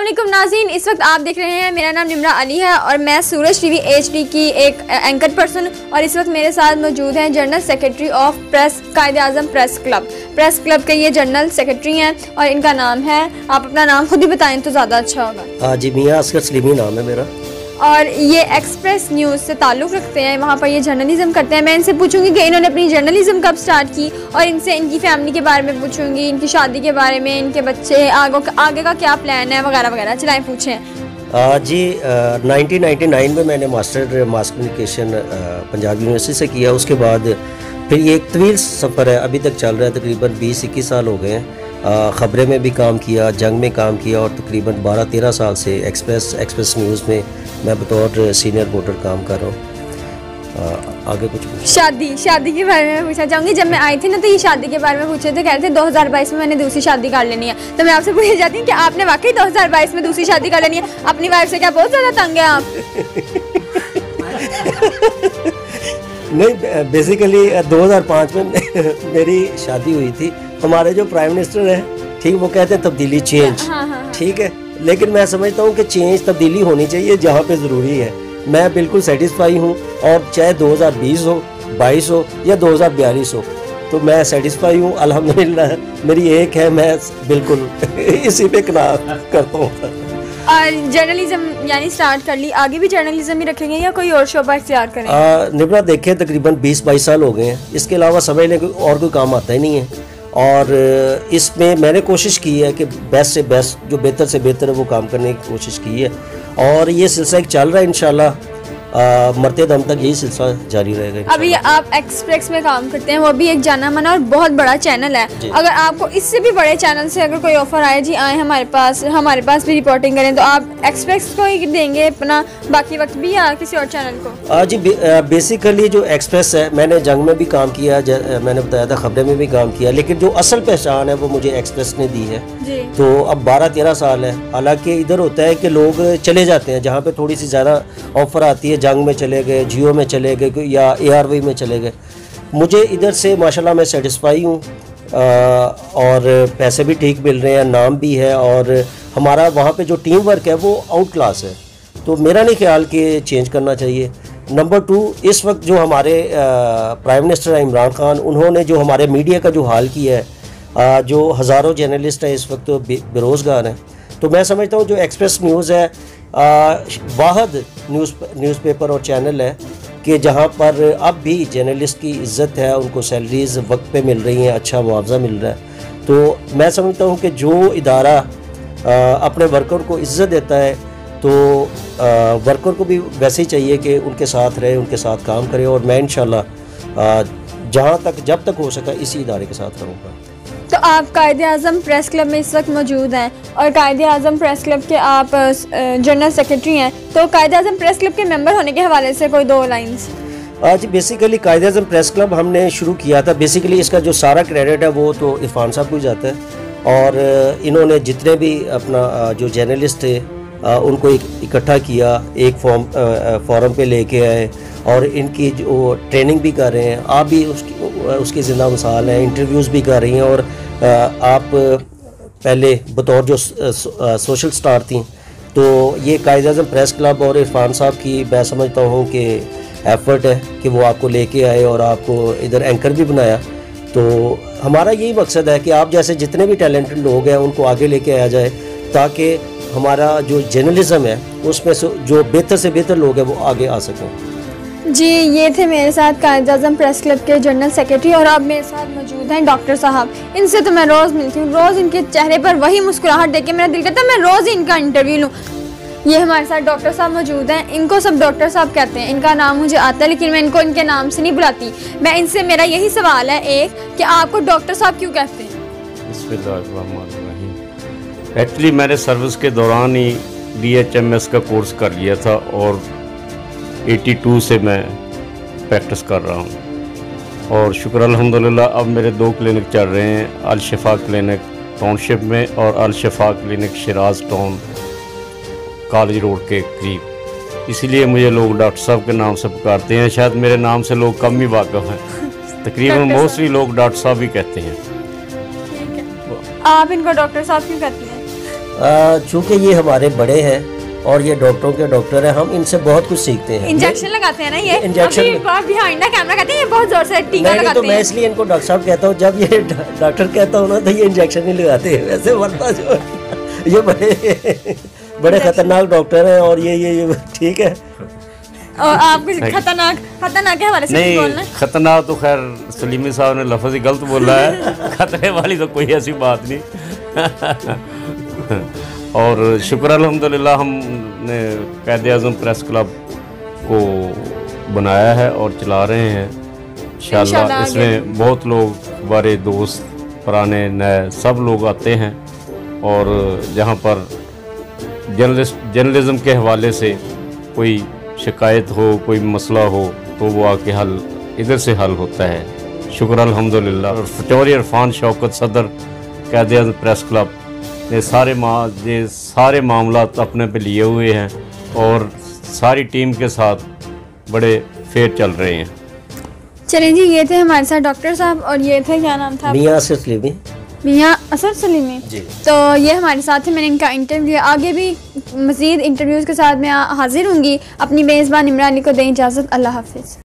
अस्सलामुअलैकुम नाज़रीन, इस वक्त आप देख रहे हैं, मेरा नाम निम्रा अली है और मैं सूरज टीवी HD की एक एंकर पर्सन और इस वक्त मेरे साथ मौजूद हैं general secretary of press Quaid-e-Azam press club के ये जनरल सेक्रेटरी हैं और इनका नाम है, आप अपना नाम खुद ही बताएं तो ज़्यादा अच्छा होगा। जी, मियां असगर सलीमी नाम है मेरा और ये एक्सप्रेस न्यूज़ से ताल्लुक़ रखते हैं, वहाँ पर ये जर्नलिज़म करते हैं। मैं इनसे पूछूंगी कि इन्होंने अपनी जर्नलिज़म कब स्टार्ट की और इनसे इनकी फैमिली के बारे में पूछूंगी, इनकी शादी के बारे में, इनके बच्चे, आगे का क्या प्लान है वगैरह वगैरह। चलाएं पूछें। जी 1999 में मैंने master mass communication Punjab university से किया। उसके बाद फिर ये एक तवील सफ़र है, अभी तक चल रहा है, तकरीबन 20-21 साल हो गए हैं। ख़बरें में भी काम किया, जंग में काम किया और तकरीबन 12-13 साल से एक्सप्रेस न्यूज़ में मैं बतौर सीनियर रिपोर्टर काम कर रहा हूँ। आगे कुछ शादी के बारे में पूछना चाहूँगी। जब मैं आई थी ना तो ये शादी के बारे में पूछे थे, कह रहे थे 2022 में मैंने दूसरी शादी कर लेनी है। तो मैं आपसे पूछना चाहती हूँ कि आपने वाकई 2022 में दूसरी शादी कर लेनी है? अपनी वाइफ से क्या बहुत ज़्यादा तंग है आप? नहीं, बेसिकली 2005 में मेरी शादी हुई थी। हमारे जो प्राइम मिनिस्टर हैं, ठीक, वो कहते हैं तब्दीली, चेंज, ठीक है, लेकिन मैं समझता हूँ कि चेंज, तब्दीली होनी चाहिए जहाँ पे ज़रूरी है। मैं बिल्कुल सेटिस्फाई हूँ और चाहे 2020 हो, 22 हो या 2042 हो, तो मैं सेटिस्फाई हूँ अल्हम्दुलिल्लाह। मेरी एक है, मैं बिल्कुल इसी पे कनाअ करता हूँ। और जर्नलिज्म यानी स्टार्ट कर ली, आगे भी जर्नलिज्म ही रखेंगे या कोई और शोबा इख्तियार करेंगे? निब्रा, देखें तकरीबन 20-22 साल हो गए हैं, इसके अलावा समझ लें और कोई काम आता ही नहीं है। और इसमें मैंने कोशिश की है कि बेस्ट से बेस्ट, जो बेहतर से बेहतर है वो काम करने की कोशिश की है और ये सिलसिला चल रहा है। इंशाल्लाह मरते दम तक यही सिलसिला जारी रहेगा। अभी आप एक्सप्रेस में काम करते हैं, वो भी एक जाना माना और बहुत बड़ा चैनल है। अगर आपको इससे भी बड़े चैनल से अगर कोई ऑफर आए, जी आए हमारे पास भी रिपोर्टिंग करें, तो आप एक्सप्रेस को ही देंगे अपना बाकी वक्त भी या किसी और चैनल को? जी, बेसिकली जो एक्सप्रेस है, मैंने जंग में भी काम किया, मैंने बताया था, खबरें में भी काम किया, लेकिन जो असल पहचान है वो मुझे एक्सप्रेस ने दी है। तो अब 12-13 साल है। हालांकि इधर होता है कि लोग चले जाते हैं जहाँ पे थोड़ी सी ज़्यादा ऑफर आती है, जंग में चले गए, जियो में चले गए या ARV में चले गए। मुझे इधर से माशाल्लाह मैं सेटिस्फाई हूँ और पैसे भी ठीक मिल रहे हैं, नाम भी है और हमारा वहाँ पे जो टीम वर्क है वो आउट क्लास है। तो मेरा नहीं ख्याल कि चेंज करना चाहिए। नंबर 2, इस वक्त जो हमारे प्राइम मिनिस्टर इमरान खान, उन्होंने जो हमारे मीडिया का जो हाल किया है, जो हज़ारों जर्नलिस्ट हैं इस वक्त बेरोज़गार हैं, तो मैं समझता हूँ जो एक्सप्रेस न्यूज़ है वाहद न्यूज़पेपर और चैनल है कि जहाँ पर अब भी जर्नलिस्ट की इज़्ज़त है, उनको सैलरीज़ वक्त पे मिल रही हैं, अच्छा मुआवजा मिल रहा है। तो मैं समझता हूँ कि जो इदारा अपने वर्कर को इज़्ज़त देता है तो वर्कर को भी वैसे ही चाहिए कि उनके साथ रहे, उनके साथ काम करे और मैं इंशाल्लाह जब तक हो सका इसी इदारे के साथ रहूँगा। तो आप कायद-ए-आज़म प्रेस क्लब में इस वक्त मौजूद हैं और कायद-ए-आज़म प्रेस क्लब के आप जनरल सेक्रेटरी हैं, तो कायद-ए-आज़म प्रेस क्लब के मेंबर होने के हवाले से कोई 2 लाइन्स? आज बेसिकली कायद-ए-आज़म प्रेस क्लब हमने शुरू किया था। बेसिकली इसका जो सारा क्रेडिट है वो तो इरफान साहब को जाता है और इन्होंने जितने भी अपना जो जर्नलिस्ट थे उनको इकट्ठा किया, एक फॉरम पे लेके आए और इनकी जो ट्रेनिंग भी कर रहे हैं। आप भी उसकी ज़िंदा मिसाल हैं, इंटरव्यूज़ भी कर रही हैं और आप पहले बतौर जो सोशल स्टार थी, तो ये कायद-ए-आज़म प्रेस क्लब और इरफान साहब की मैं समझता हूँ कि एफ़र्ट है कि वो आपको लेके आए और आपको इधर एंकर भी बनाया। तो हमारा यही मकसद है कि आप जैसे जितने भी टैलेंटेड लोग हैं उनको आगे लेके आया जाए ताकि हमारा जो जर्नलिज्म है उसमें जो बेहतर से बेहतर लोग हैं वो आगे आ सकें। जी, ये थे मेरे साथ कायद-ए-आज़म प्रेस क्लब के जनरल सेक्रेटरी और अब मेरे साथ मौजूद हैं डॉक्टर साहब। इनसे तो मैं रोज़ मिलती हूँ, रोज़ इनके चेहरे पर वही मुस्कुराहट देख के मेरा दिल करता है मैं रोज़ ही इनका इंटरव्यू लूँ। ये हमारे साथ डॉक्टर साहब मौजूद हैं, इनको सब डॉक्टर साहब कहते हैं। इनका नाम मुझे आता है लेकिन मैं इनको इनके नाम से नहीं बुलाती। मैं इनसे, मेरा यही सवाल है एक, कि आपको डॉक्टर साहब क्यों कहते हैं? एक्चुअली मैंने सर्विस के दौरान ही BHMS का कोर्स कर लिया था और 82 से मैं प्रैक्टिस कर रहा हूँ और शुक्र अल्हम्दुलिल्लाह अब मेरे 2 क्लिनिक चल रहे हैं, अल शिफा क्लिनिक टाउनशिप में और अल शिफा clinic Siraj town college road के करीब। इसीलिए मुझे लोग डॉक्टर साहब के नाम से पुकारते हैं। शायद मेरे नाम से लोग कम ही वाकिफ़ हैं, तकरीबन मोस्टली लोग डॉक्टर साहब ही कहते हैं। आप इनको डॉक्टर साहब क्यों कहते हैं? चूँकि ये हमारे बड़े हैं और ये डॉक्टरों के डॉक्टर हैं, हम इनसे बहुत कुछ सीखते हैं। इंजेक्शन लगाते हैं ना ये? इंजेक्शन बिहाइंड द कैमरा कहते हैं ये बहुत जोर से टीका लगाते हैं। तो मैं इसलिए इनको डॉक्टर साहब कहता हूँ, जब ये डॉक्टर कहता हूँ ना तो ये इंजेक्शन नहीं लगाते हैं, वैसे वरना जो ये बड़े खतरनाक डॉक्टर हैं। और ये ठीक है। और आप कुछ खतरनाक के हवाले से नहीं बोलना? खतरनाक तो खैर सलीमी साहब ने लफ्ज़ ही गलत बोला है, खतरे वाली तो कोई ऐसी बात नहीं। और शुक्र अल्हम्दुलिल्लाह हमने क़ायद-ए-आज़म प्रेस क्लब को बनाया है और चला रहे हैं इंशाअल्लाह। इसमें बहुत लोग, हमारे दोस्त पुराने नए सब लोग आते हैं और जहाँ पर जर्नलिज्म के हवाले से कोई शिकायत हो, कोई मसला हो तो वो आके हल इधर से हल होता है, शुक्र अल्हम्दुलिल्लाह। और फटोरी इरफान शौकत सदर क़ायद-ए-आज़म प्रेस क्लब ने सारे मामला अपने पे लिए हुए हैं और सारी टीम के साथ बड़े फेयर चल रहे हैं। चलें जी, ये थे हमारे साथ डॉक्टर साहब और ये थे, क्या नाम था? मियां असर सलीमी। मियां असर सलीमी जी। तो ये हमारे साथ थे, मैंने इनका इंटरव्यू, आगे भी मज़ीद इंटरव्यूज़ के साथ मैं हाजिर होंगी। अपनी मेज़बान इमरान अली को दें इजाज़त। अल्लाह हाफ़िज़।